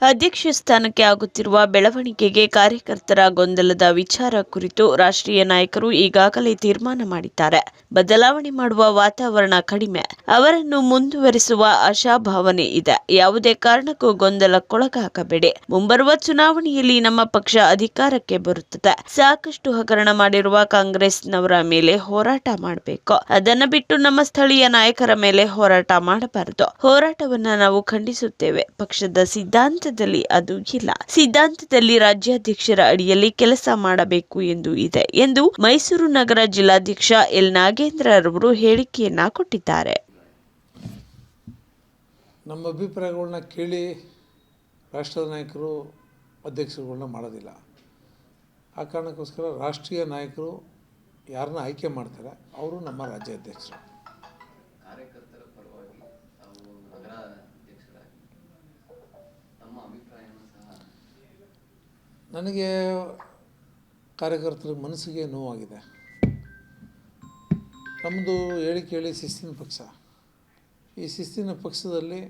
ಅಧ್ಯಕ್ಷ ಸ್ಥಾನಕ್ಕೆ ಆಗುತ್ತಿರುವ ಬೆಳವಣಿಗೆಗೆ ಕಾರ್ಯಕರ್ತರ ಗೊಂದಲದ ವಿಚಾರ ಕುರಿತು ರಾಷ್ಟ್ರೀಯ ನಾಯಕರು ಈಗಾಗಲೇ ತೀರ್ಮಾನ ಮಾಡಿದ್ದಾರೆ. ಬದಲಾವಣೆ ಮಾಡುವ ವಾತಾವರಣ ಕಡಿಮೆ. ಅವರನ್ನು ಮುಂದುವರಿಸುವ ಆಶಾಭಾವನೆ ಇದೆ. ಯಾವುದೇ ಕಾರಣಕ್ಕೂ ಗೊಂದಲಕ್ಕೊಳಗಾಗಬೇಡಿ. ಮುಂಬರುವ ಚುನಾವಣೆಯಲ್ಲಿ ನಮ್ಮ ಪಕ್ಷ ಅಧಿಕಾರಕ್ಕೆ ಬರುತ್ತದೆ. ಸಾಕಷ್ಟು ಹಗರಣ ಮಾಡಿರುವ ಕಾಂಗ್ರೆಸ್ನವರ ಮೇಲೆ ಹೋರಾಟ ಮಾಡಬೇಕು. ಅದನ್ನ ಬಿಟ್ಟು ನಮ್ಮ ಸ್ಥಳೀಯ ನಾಯಕರ ಮೇಲೆ ಹೋರಾಟ ಮಾಡಬಾರದು. ಹೋರಾಟವನ್ನ ನಾವು ಖಂಡಿಸುತ್ತೇವೆ. ಪಕ್ಷದ ಸಿದ್ಧಾಂತದಲ್ಲಿ ಅದು ಇಲ್ಲ. ಸಿದ್ಧಾಂತದಲ್ಲಿ ರಾಜ್ಯಾಧ್ಯಕ್ಷರ ಅಡಿಯಲ್ಲಿ ಕೆಲಸ ಮಾಡಬೇಕು ಎಂದು ಇದೆ ಎಂದು ಮೈಸೂರು ನಗರ ಜಿಲ್ಲಾಧ್ಯಕ್ಷ ಎಲ್ ನಾಗೇಂದ್ರರವರು ಹೇಳಿಕೆಯನ್ನ ಕೊಟ್ಟಿದ್ದಾರೆ. ನಮ್ಮ ಅಭಿಪ್ರಾಯಗಳನ್ನ ಕೇಳಿ ರಾಷ್ಟ್ರದ ನಾಯಕರು ಅಧ್ಯಕ್ಷರುಗಳನ್ನ ಮಾಡೋದಿಲ್ಲ. ಆ ಕಾರಣಕ್ಕೋಸ್ಕರ ರಾಷ್ಟ್ರೀಯ ನಾಯಕರು ಯಾರನ್ನ ಆಯ್ಕೆ ಮಾಡ್ತಾರೆ ಅವರು ನಮ್ಮ ರಾಜ್ಯಾಧ್ಯಕ್ಷರು. ನನಗೆ ಕಾರ್ಯಕರ್ತರ ಮನಸ್ಸಿಗೆ ನೋವಾಗಿದೆ. ನಮ್ಮದು ಹೇಳಿ ಶಿಸ್ತಿನ ಪಕ್ಷ. ಈ ಶಿಸ್ತಿನ ಪಕ್ಷದಲ್ಲಿ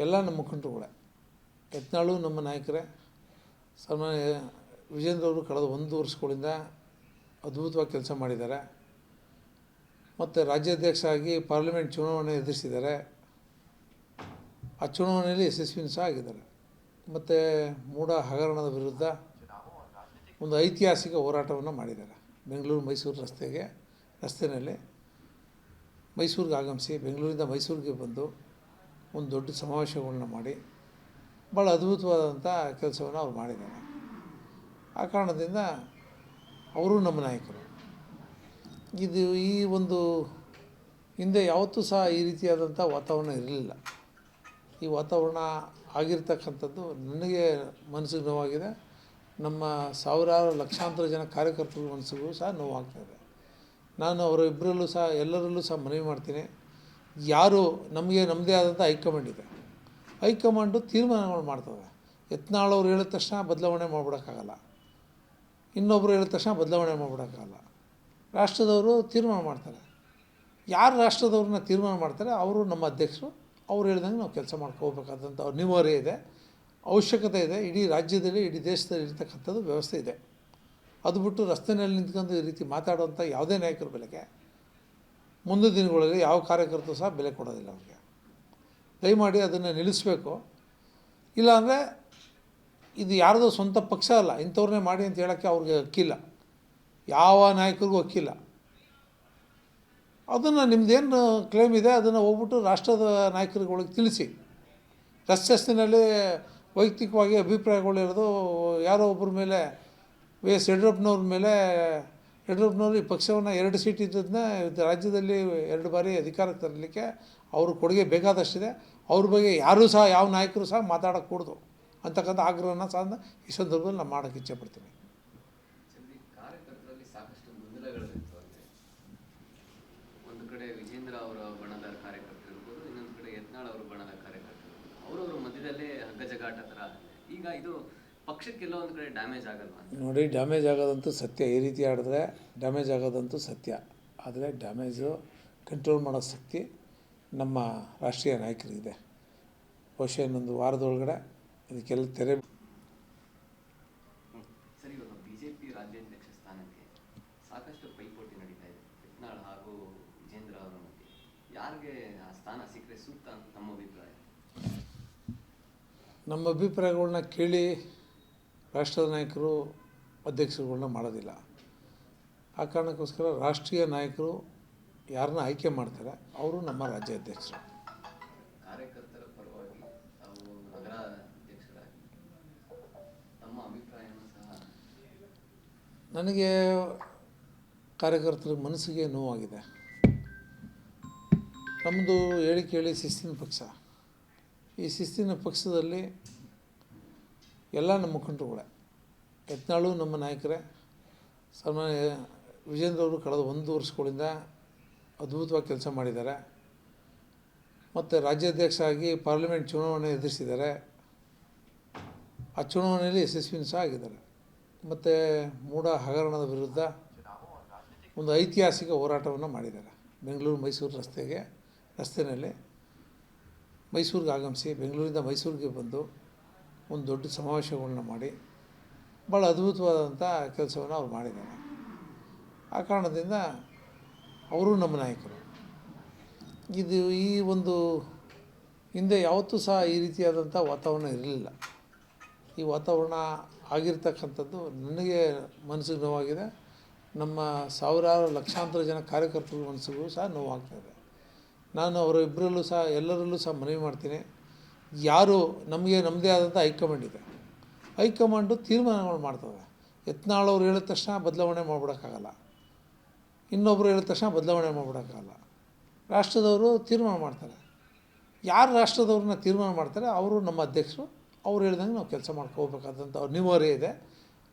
ಎಲ್ಲ ನಮ್ಮ ಮುಖಂಡರುಗಳೇ, ಯತ್ನಾಳು ನಮ್ಮ ನಾಯಕರೇ, ಸನ್ಮಾನ್ಯ ವಿಜೇಂದ್ರ ಅವರು ಕಳೆದ 1 ವರ್ಷಗಳಿಂದ ಅದ್ಭುತವಾಗಿ ಕೆಲಸ ಮಾಡಿದ್ದಾರೆ. ಮತ್ತು ರಾಜ್ಯಾಧ್ಯಕ್ಷ ಆಗಿ ಪಾರ್ಲಿಮೆಂಟ್ ಚುನಾವಣೆ ಎದುರಿಸಿದ್ದಾರೆ. ಆ ಚುನಾವಣೆಯಲ್ಲಿ ಯಶಸ್ವಿನೂ ಸಹ ಆಗಿದ್ದಾರೆ. ಮತ್ತು ಮೂಢ ಹಗರಣದ ವಿರುದ್ಧ ಒಂದು ಐತಿಹಾಸಿಕ ಹೋರಾಟವನ್ನು ಮಾಡಿದ್ದಾರೆ. ಬೆಂಗಳೂರು ಮೈಸೂರು ರಸ್ತೆಯಲ್ಲಿ ಮೈಸೂರಿಗೆ ಆಗಮಿಸಿ ಬೆಂಗಳೂರಿಂದ ಮೈಸೂರಿಗೆ ಬಂದು ಒಂದು ದೊಡ್ಡ ಸಮಾವೇಶಗಳನ್ನ ಮಾಡಿ ಭಾಳ ಅದ್ಭುತವಾದಂಥ ಕೆಲಸವನ್ನು ಅವ್ರು ಮಾಡಿದ್ದಾರೆ. ಆ ಕಾರಣದಿಂದ ಅವರು ನಮ್ಮ ನಾಯಕರು. ಈ ಒಂದು ಹಿಂದೆ ಯಾವತ್ತೂ ಸಹ ಈ ರೀತಿಯಾದಂಥ ವಾತಾವರಣ ಇರಲಿಲ್ಲ. ಈ ವಾತಾವರಣ ಆಗಿರ್ತಕ್ಕಂಥದ್ದು ನನಗೆ ಮನಸ್ಸಿಗೆ ನೋವಾಗಿದೆ. ನಮ್ಮ ಸಾವಿರಾರು ಲಕ್ಷಾಂತರ ಜನ ಕಾರ್ಯಕರ್ತರ ಮನಸ್ಸಿಗೂ ಸಹ ನೋವಾಗ್ತಾಯಿದೆ. ನಾನು ಅವರಿಬ್ಬರಲ್ಲೂ ಸಹ ಎಲ್ಲರಲ್ಲೂ ಸಹ ಮನವಿ ಮಾಡ್ತೀನಿ. ಯಾರು ನಮಗೆ ನಮ್ಮದೇ ಆದಂಥ ಹೈಕಮಾಂಡ್ ಇದೆ. ಹೈಕಮಾಂಡು ತೀರ್ಮಾನಗಳು ಮಾಡ್ತವೆ. ಯತ್ನಾಳ್ ಅವ್ರು ಹೇಳಿದ ತಕ್ಷಣ ಬದಲಾವಣೆ ಮಾಡಿಬಿಡೋಕ್ಕಾಗಲ್ಲ. ಇನ್ನೊಬ್ಬರು ಹೇಳಿದ ತಕ್ಷಣ ಬದಲಾವಣೆ ಮಾಡಿಬಿಡೋಕ್ಕಾಗಲ್ಲ. ರಾಷ್ಟ್ರದವರು ತೀರ್ಮಾನ ಮಾಡ್ತಾರೆ. ಯಾರು ರಾಷ್ಟ್ರದವ್ರನ್ನ ತೀರ್ಮಾನ ಮಾಡ್ತಾರೆ ಅವರು ನಮ್ಮ ಅಧ್ಯಕ್ಷರು. ಅವ್ರು ಹೇಳ್ದಂಗೆ ನಾವು ಕೆಲಸ ಮಾಡ್ಕೋಬೇಕಾದಂಥ ಅನಿವಾರ್ಯ ಇದೆ, ಅವಶ್ಯಕತೆ ಇದೆ. ಇಡೀ ರಾಜ್ಯದಲ್ಲಿ ಇಡೀ ದೇಶದಲ್ಲಿ ಇರ್ತಕ್ಕಂಥದ್ದು ವ್ಯವಸ್ಥೆ ಇದೆ. ಅದು ಬಿಟ್ಟು ರಸ್ತೆಯಲ್ಲಿ ನಿಂತ್ಕೊಂಡು ಈ ರೀತಿ ಮಾತಾಡುವಂಥ ಯಾವುದೇ ನಾಯಕರ ಬೆಲೆಗೆ ಮುಂದಿನ ದಿನಗಳಲ್ಲಿ ಯಾವ ಕಾರ್ಯಕರ್ತರು ಸಹ ಬೆಲೆ ಕೊಡೋದಿಲ್ಲ. ಅವ್ರಿಗೆ ದಯಮಾಡಿ ಅದನ್ನು ನಿಲ್ಲಿಸಬೇಕು. ಇಲ್ಲಾಂದರೆ ಇದು ಯಾರ್ದೋ ಸ್ವಂತ ಪಕ್ಷ ಅಲ್ಲ, ಇಂಥವ್ರನ್ನೇ ಮಾಡಿ ಅಂತ ಹೇಳೋಕ್ಕೆ ಅವ್ರಿಗೆ ಹಕ್ಕಿಲ್ಲ. ಯಾವ ನಾಯಕರಿಗೂ ಹಕ್ಕಿಲ್ಲ. ಅದನ್ನು ನಿಮ್ಮದೇನು ಕ್ಲೇಮ್ ಇದೆ ಅದನ್ನು ಹೋಗ್ಬಿಟ್ಟು ರಾಷ್ಟ್ರದ ನಾಯಕರುಗಳಿಗೆ ತಿಳಿಸಿ. ರಸ್ತೆಯಲ್ಲಿ ವೈಯಕ್ತಿಕವಾಗಿ ಅಭಿಪ್ರಾಯಗಳಿರೋದು ಯಾರೋ ಒಬ್ಬರ ಮೇಲೆ ಎಸ್ ಯಡಿಯೂರಪ್ಪನವ್ರ ಮೇಲೆ. ಯಡಿಯೂರಪ್ಪನವರು ಈ ಪಕ್ಷವನ್ನು 2 ಸೀಟ್ ಇದ್ದದನ್ನ ರಾಜ್ಯದಲ್ಲಿ 2 ಬಾರಿ ಅಧಿಕಾರಕ್ಕೆ ತರಲಿಕ್ಕೆ ಅವ್ರ ಕೊಡುಗೆ ಬೇಕಾದಷ್ಟಿದೆ. ಅವ್ರ ಬಗ್ಗೆ ಯಾರೂ ಸಹ ಯಾವ ನಾಯಕರು ಸಹ ಮಾತಾಡೋಕ್ಕೂಡ್ದು ಅಂತಕ್ಕಂಥ ಆಗ್ರಹನ ಸಹ ಈ ಸಂದರ್ಭದಲ್ಲಿ ನಾನು ಮಾಡೋಕ್ಕೆ ಇಚ್ಛೆಪಡ್ತೀನಿ. ಒಂದು ಕಡೆ ವಿಜೇಂದ್ರ ಅವರ ಬಣದ ಕಾರ್ಯಕರ್ತರು ಇರ್ಬೋದು, ಇನ್ನೊಂದು ಕಡೆ ಯತ್ನಾಳ್ ಅವರ ಬಣದ ಕಾರ್ಯಕರ್ತರು, ಅವರವರ ಮಧ್ಯದಲ್ಲೇ ಹಗ್ಗಜಗಾಟ ಥರ. ಈಗ ಇದು ಪಕ್ಷಕ್ಕೆಲ್ಲ ಒಂದು ಕಡೆ ಡ್ಯಾಮೇಜ್ ಆಗಲ್ವಾ? ನೋಡಿ, ಡ್ಯಾಮೇಜ್ ಆಗೋದಂತೂ ಸತ್ಯ. ಈ ರೀತಿ ಆಡಿದ್ರೆ ಡ್ಯಾಮೇಜ್ ಆಗೋದಂತೂ ಸತ್ಯ. ಆದರೆ ಡ್ಯಾಮೇಜು ಕಂಟ್ರೋಲ್ ಮಾಡೋ ಶಕ್ತಿ ನಮ್ಮ ರಾಷ್ಟ್ರೀಯ ನಾಯಕರಿಗಿದೆ. ಬಹುಶಃ ಇನ್ನೊಂದು ವಾರದೊಳಗಡೆ ಇದಕ್ಕೆಲ್ಲ ತೆರೆ. ಸರಿ, ಇವಾಗ ಬಿಜೆಪಿ ರಾಜ್ಯಾಧ್ಯಕ್ಷ ಸ್ಥಾನಕ್ಕೆ ಸಾಕಷ್ಟು ಪೈಪೋಟಿ ನಡೀತಾ ಇದೆ ಯತ್ನಾಳ್ ಹಾಗೂ ವಿಜೇಂದ್ರ ಅವರ ಮಧ್ಯೆ. ಯಾರಿಗೆ ಆ ಸ್ಥಾನ ಸಿಕ್ಕರೆ ಸೂಕ್ತ ಅಂತ ತಮ್ಮ ಅಭಿಪ್ರಾಯ? ನಮ್ಮ ಅಭಿಪ್ರಾಯಗಳನ್ನ ಕೇಳಿ ರಾಷ್ಟ್ರದ ನಾಯಕರು ಅಧ್ಯಕ್ಷರುಗಳನ್ನ ಮಾಡೋದಿಲ್ಲ. ಆ ಕಾರಣಕ್ಕೋಸ್ಕರ ರಾಷ್ಟ್ರೀಯ ನಾಯಕರು ಯಾರನ್ನ ಆಯ್ಕೆ ಮಾಡ್ತಾರೆ ಅವರು ನಮ್ಮ ರಾಜ್ಯಾಧ್ಯಕ್ಷರು. ಕಾರ್ಯಕರ್ತರ ಪರವಾಗಿ ತಾವು ನಗರಾಧ್ಯಕ್ಷರಾಗಿ ತಮ್ಮ ಅಭಿಪ್ರಾಯವನ್ನು ಸಹ. ನನಗೆ ಕಾರ್ಯಕರ್ತರ ಮನಸ್ಸಿಗೆ ನೋವಾಗಿದೆ. ನಮ್ಮದು ಹೇಳಿ ಶಿಸ್ತಿನ ಪಕ್ಷ. ಈ ಶಿಸ್ತಿನ ಪಕ್ಷದಲ್ಲಿ ಎಲ್ಲ ನಮ್ಮ ಮುಖಂಡರುಗಳೇ, ಯತ್ನಾಳು ನಮ್ಮ ನಾಯಕರೇ, ಸನ್ಮಾನ್ಯ ವಿಜೇಂದ್ರ ಅವರು ಕಳೆದ 1 ವರ್ಷಗಳಿಂದ ಅದ್ಭುತವಾಗಿ ಕೆಲಸ ಮಾಡಿದ್ದಾರೆ. ಮತ್ತು ರಾಜ್ಯಾಧ್ಯಕ್ಷ ಆಗಿ ಪಾರ್ಲಿಮೆಂಟ್ ಚುನಾವಣೆ ಎದುರಿಸಿದ್ದಾರೆ. ಆ ಚುನಾವಣೆಯಲ್ಲಿ ಯಶಸ್ವಿನೂ ಸಹ ಆಗಿದ್ದಾರೆ. ಮತ್ತು ಮೂಢ ಹಗರಣದ ವಿರುದ್ಧ ಒಂದು ಐತಿಹಾಸಿಕ ಹೋರಾಟವನ್ನು ಮಾಡಿದ್ದಾರೆ. ಬೆಂಗಳೂರು ಮೈಸೂರು ರಸ್ತೆಯಲ್ಲಿ ಮೈಸೂರಿಗೆ ಆಗಮಿಸಿ ಬೆಂಗಳೂರಿಂದ ಮೈಸೂರಿಗೆ ಬಂದು ಒಂದು ದೊಡ್ಡ ಸಮಾವೇಶಗಳನ್ನ ಮಾಡಿ ಭಾಳ ಅದ್ಭುತವಾದಂಥ ಕೆಲಸವನ್ನು ಅವ್ರು ಮಾಡಿದ್ದಾರೆ. ಆ ಕಾರಣದಿಂದ ಅವರು ನಮ್ಮ ನಾಯಕರು. ಇದು ಈ ಒಂದು ಹಿಂದೆ ಯಾವತ್ತೂ ಸಹ ಈ ರೀತಿಯಾದಂಥ ವಾತಾವರಣ ಇರಲಿಲ್ಲ. ಈ ವಾತಾವರಣ ಆಗಿರ್ತಕ್ಕಂಥದ್ದು ನನಗೆ ಮನಸ್ಸಿಗೆ ನೋವಾಗಿದೆ. ನಮ್ಮ ಸಾವಿರಾರು ಲಕ್ಷಾಂತರ ಜನ ಕಾರ್ಯಕರ್ತರ ಮನಸ್ಸಿಗೂ ಸಹ ನೋವಾಗ್ತಾಯಿದೆ. ನಾನು ಅವರಿಬ್ಬರಲ್ಲೂ ಸಹ ಎಲ್ಲರಲ್ಲೂ ಸಹ ಮನವಿ ಮಾಡ್ತೀನಿ, ಯಾರು ನಮಗೆ ನಮ್ಮದೇ ಆದಂಥ ಹೈಕಮಾಂಡ್ ಇದೆ, ಹೈಕಮಾಂಡು ತೀರ್ಮಾನಗಳು ಮಾಡ್ತದೆ. ಯತ್ನಾಳ್ ಅವ್ರು ಹೇಳಿದ ತಕ್ಷಣ ಬದಲಾವಣೆ ಮಾಡಿಬಿಡೋಕ್ಕಾಗಲ್ಲ, ಇನ್ನೊಬ್ಬರು ಹೇಳಿದ ತಕ್ಷಣ ಬದಲಾವಣೆ ಮಾಡಿಬಿಡೋಕ್ಕಾಗಲ್ಲ. ರಾಷ್ಟ್ರದವರು ತೀರ್ಮಾನ ಮಾಡ್ತಾರೆ. ಯಾರು ರಾಷ್ಟ್ರದವ್ರನ್ನ ತೀರ್ಮಾನ ಮಾಡ್ತಾರೆ ಅವರು ನಮ್ಮ ಅಧ್ಯಕ್ಷರು. ಅವ್ರು ಹೇಳ್ದಂಗೆ ನಾವು ಕೆಲಸ ಮಾಡ್ಕೋಬೇಕಾದಂಥ ಅನಿವಾರ್ಯ ಇದೆ,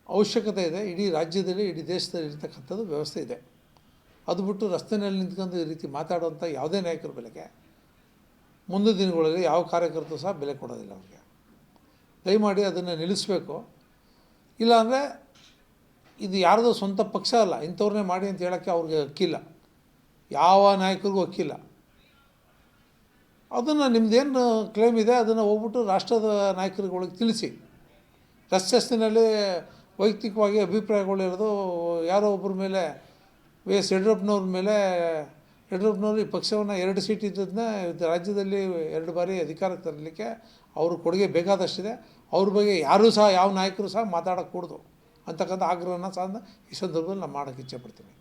ಅವಶ್ಯಕತೆ ಇದೆ. ಇಡೀ ರಾಜ್ಯದಲ್ಲಿ ಇಡೀ ದೇಶದಲ್ಲಿ ಇರ್ತಕ್ಕಂಥದ್ದು ವ್ಯವಸ್ಥೆ ಇದೆ. ಅದು ಬಿಟ್ಟು ರಸ್ತೆಯಲ್ಲಿ ನಿಂತ್ಕೊಂಡು ಈ ರೀತಿ ಮಾತಾಡುವಂಥ ಯಾವುದೇ ನಾಯಕರ ಬೆಲೆಗೆ ಮುಂದಿನ ದಿನಗಳಲ್ಲಿ ಯಾವ ಕಾರ್ಯಕರ್ತರು ಸಹ ಬೆಲೆ ಕೊಡೋದಿಲ್ಲ. ಅವ್ರಿಗೆ ದಯಮಾಡಿ ಅದನ್ನು ನಿಲ್ಲಿಸಬೇಕು. ಇಲ್ಲಾಂದರೆ ಇದು ಯಾರ್ದೋ ಸ್ವಂತ ಪಕ್ಷ ಅಲ್ಲ, ಇಂಥವ್ರನ್ನೇ ಮಾಡಿ ಅಂತ ಹೇಳೋಕ್ಕೆ ಅವ್ರಿಗೆ ಹಕ್ಕಿಲ್ಲ, ಯಾವ ನಾಯಕರಿಗೂ ಹಕ್ಕಿಲ್ಲ. ಅದನ್ನು ನಿಮ್ಮದೇನು ಕ್ಲೇಮ್ ಇದೆ ಅದನ್ನು ಹೋಗ್ಬಿಟ್ಟು ರಾಷ್ಟ್ರದ ನಾಯಕರುಗಳಿಗೆ ತಿಳಿಸಿ. ರಸ್ತೆಯಲ್ಲಿ ವೈಯಕ್ತಿಕವಾಗಿ ಅಭಿಪ್ರಾಯಗಳಿರೋದು ಯಾರೋ ಒಬ್ಬರ ಮೇಲೆ ಎಸ್ ಯಡಿಯೂರಪ್ಪನವ್ರ ಮೇಲೆ, ಯಡಿಯೂರಪ್ಪನವರು ಈ ಪಕ್ಷವನ್ನು 2 ಸೀಟ್ ಇದ್ದದನ್ನ ರಾಜ್ಯದಲ್ಲಿ 2 ಬಾರಿ ಅಧಿಕಾರಕ್ಕೆ ತರಲಿಕ್ಕೆ ಅವ್ರ ಕೊಡುಗೆ ಬೇಕಾದಷ್ಟಿದೆ. ಅವ್ರ ಬಗ್ಗೆ ಯಾರೂ ಸಹ ಯಾವ ನಾಯಕರು ಸಹ ಮಾತಾಡೋಕ್ಕೂಡ್ದು ಅಂತಕ್ಕಂಥ ಆಗ್ರಹನ ಸಹ ಈ ಸಂದರ್ಭದಲ್ಲಿ ನಾನು ಮಾಡೋಕ್ಕೆ ಇಚ್ಛೆಪಡ್ತೀನಿ.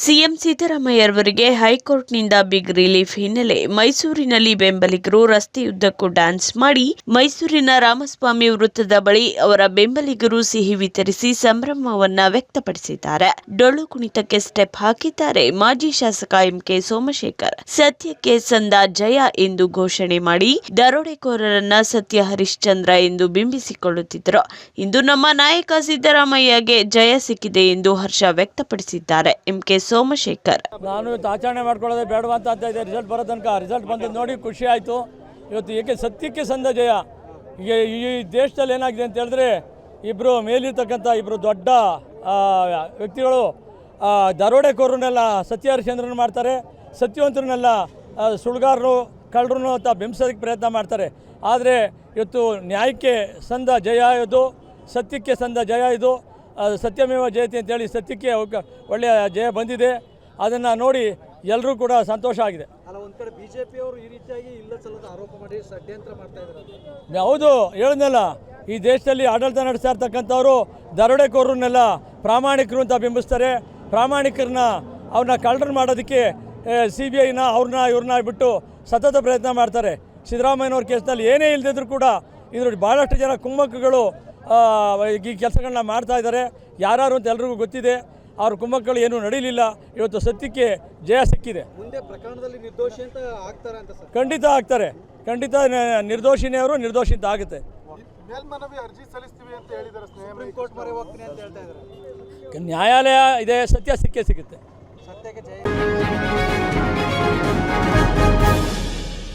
ಸಿಎಂ ಸಿದ್ದರಾಮಯ್ಯರವರಿಗೆ ಹೈಕೋರ್ಟ್ನಿಂದ ಬಿಗ್ ರಿಲೀಫ್ ಹಿನ್ನೆಲೆ ಮೈಸೂರಿನಲ್ಲಿ ಬೆಂಬಲಿಗರು ರಸ್ತೆಯುದ್ದಕ್ಕೂ ಡ್ಯಾನ್ಸ್ ಮಾಡಿ ಮೈಸೂರಿನ ರಾಮಸ್ವಾಮಿ ವೃತ್ತದ ಬಳಿ ಅವರ ಬೆಂಬಲಿಗರು ಸಿಹಿ ವಿತರಿಸಿ ಸಂಭ್ರಮವನ್ನ ವ್ಯಕ್ತಪಡಿಸಿದ್ದಾರೆ. ಡೊಳ್ಳು ಕುಣಿತಕ್ಕೆ ಸ್ಟೆಪ್ ಹಾಕಿದ್ದಾರೆ ಮಾಜಿ ಶಾಸಕ ಎಂಕೆ ಸೋಮಶೇಖರ್. ಸತ್ಯಕ್ಕೆ ಸಂದ ಜಯ ಎಂದು ಘೋಷಣೆ ಮಾಡಿ ದರೋಡೆಕೋರರನ್ನ ಸತ್ಯ ಹರಿಶ್ಚಂದ್ರ ಎಂದು ಬಿಂಬಿಸಿಕೊಳ್ಳುತ್ತಿದ್ದರು. ಇಂದು ನಮ್ಮ ನಾಯಕ ಸಿದ್ದರಾಮಯ್ಯಗೆ ಜಯ ಸಿಕ್ಕಿದೆ ಎಂದು ಹರ್ಷ ವ್ಯಕ್ತಪಡಿಸಿದ್ದಾರೆ. ಎಂಕೆ ಸೋಮಶೇಖರ್. ನಾನು ಇವತ್ತು ಆಚರಣೆ ಮಾಡ್ಕೊಳ್ಳೋದೇ ಬೇಡವಾ ಅಂತ ಇದೆ. ರಿಸಲ್ಟ್ ಬರೋ ತನಕ ರಿಸಲ್ಟ್ ಬಂದು ನೋಡಿ ಖುಷಿ ಆಯಿತು. ಇವತ್ತು ಏಕೆ ಸತ್ಯಕ್ಕೆ ಸಂದ ಜಯ. ಈಗ ಈ ದೇಶದಲ್ಲಿ ಏನಾಗಿದೆ ಅಂತ ಹೇಳಿದ್ರೆ ಇಬ್ಬರು ಮೇಲಿರ್ತಕ್ಕಂಥ ಇಬ್ಬರು ದೊಡ್ಡ ವ್ಯಕ್ತಿಗಳು ದರೋಡೆಕೋರನ್ನೆಲ್ಲ ಸತ್ಯ ಹರಿಶ್ಚಂದ್ರನ ಮಾಡ್ತಾರೆ, ಸತ್ಯವಂತರನ್ನೆಲ್ಲ ಸುಳ್ಗಾರರು ಕಳ್ಳರು ಅಂತ ಬಿಂಬಿಸೋದಕ್ಕೆ ಪ್ರಯತ್ನ ಮಾಡ್ತಾರೆ. ಆದರೆ ಇವತ್ತು ನ್ಯಾಯಕ್ಕೆ ಸಂದ ಜಯ ಇದು, ಸತ್ಯಕ್ಕೆ ಸಂದ ಜಯ ಇದು. ಸತ್ಯಮೇವ ಜಯತಿ ಅಂತೇಳಿ ಸತ್ಯಕ್ಕೆ ಒಳ್ಳೆಯ ಜಯ ಬಂದಿದೆ. ಅದನ್ನು ನೋಡಿ ಎಲ್ಲರೂ ಕೂಡ ಸಂತೋಷ ಆಗಿದೆ. ಅಲ್ಲ, ಒಂದು ಕಡೆ ಬಿಜೆಪಿಯವರು ಈ ರೀತಿಯಾಗಿ ಇಲ್ಲ ಸಲ್ಲದ ಆರೋಪ ಮಾಡಿ ಷಡ್ಯಂತ್ರ ಮಾಡ್ತಾ ಇದ್ದಾರೆ. ಹೌದು, ಹೇಳಿದ್ನಲ್ಲ, ಈ ದೇಶದಲ್ಲಿ ಆಡಳಿತ ನಡೆಸ್ತಾ ಇರ್ತಕ್ಕಂಥವ್ರು ದರೋಡೆಕೋರನ್ನೆಲ್ಲ ಪ್ರಾಮಾಣಿಕರು ಅಂತ ಬಿಂಬಿಸ್ತಾರೆ. ಪ್ರಾಮಾಣಿಕರನ್ನ ಅವ್ರನ್ನ ಕಳ್ಳರನ್ನ ಮಾಡೋದಕ್ಕೆ CBIನ ಇವ್ರನ್ನ ಬಿಟ್ಟು ಸತತ ಪ್ರಯತ್ನ ಮಾಡ್ತಾರೆ. ಸಿದ್ದರಾಮಯ್ಯನವ್ರ ಕೇಸ್ನಲ್ಲಿ ಏನೇ ಇಲ್ಲದಿದ್ರು ಕೂಡ ಇದ್ರ ಭಾಳಷ್ಟು ಜನ ಕುಮ್ಮಕ್ಕಗಳು ಈ ಕೆಲಸಗಳನ್ನ ಮಾಡ್ತಾ ಇದ್ದಾರೆ. ಯಾರು ಅಂತ ಎಲ್ರಿಗೂ ಗೊತ್ತಿದೆ. ಅವ್ರ ಕುಮ್ಮಕ್ಕಳು ಏನೂ ನಡೀಲಿಲ್ಲ. ಇವತ್ತು ಸತ್ಯಕ್ಕೆ ಜಯ ಸಿಕ್ಕಿದೆ. ಮುಂದೆ ಪ್ರಕರಣದಲ್ಲಿ ನಿರ್ದೋಷಿ ಅಂತ ಆಗ್ತಾರೆ ಅಂತ ಸರ್? ಖಂಡಿತ ಆಗ್ತಾರೆ. ಖಂಡಿತ ನಿರ್ದೋಷಿನೇ ಅವರು ನಿರ್ದೋಷಿ ಅಂತ ಆಗುತ್ತೆ. ಮೇಲ್ಮನವಿ ಅರ್ಜಿ ಸಲ್ಲಿಸ್ತೀವಿ ಅಂತ ಹೇಳಿದ್ದಾರೆ, ಸುಪ್ರೀಂ ಕೋರ್ಟ್ ಮೊರೆ ಹೋಗ್ತೀನಿ ಅಂತ ಹೇಳ್ತಾ ಇದ್ದಾರೆ. ನ್ಯಾಯಾಲಯ ಇದೆ, ಸತ್ಯ ಸಿಕ್ಕೇ ಸಿಗುತ್ತೆ. ಸತ್ಯಕ್ಕೆ ಜಯ.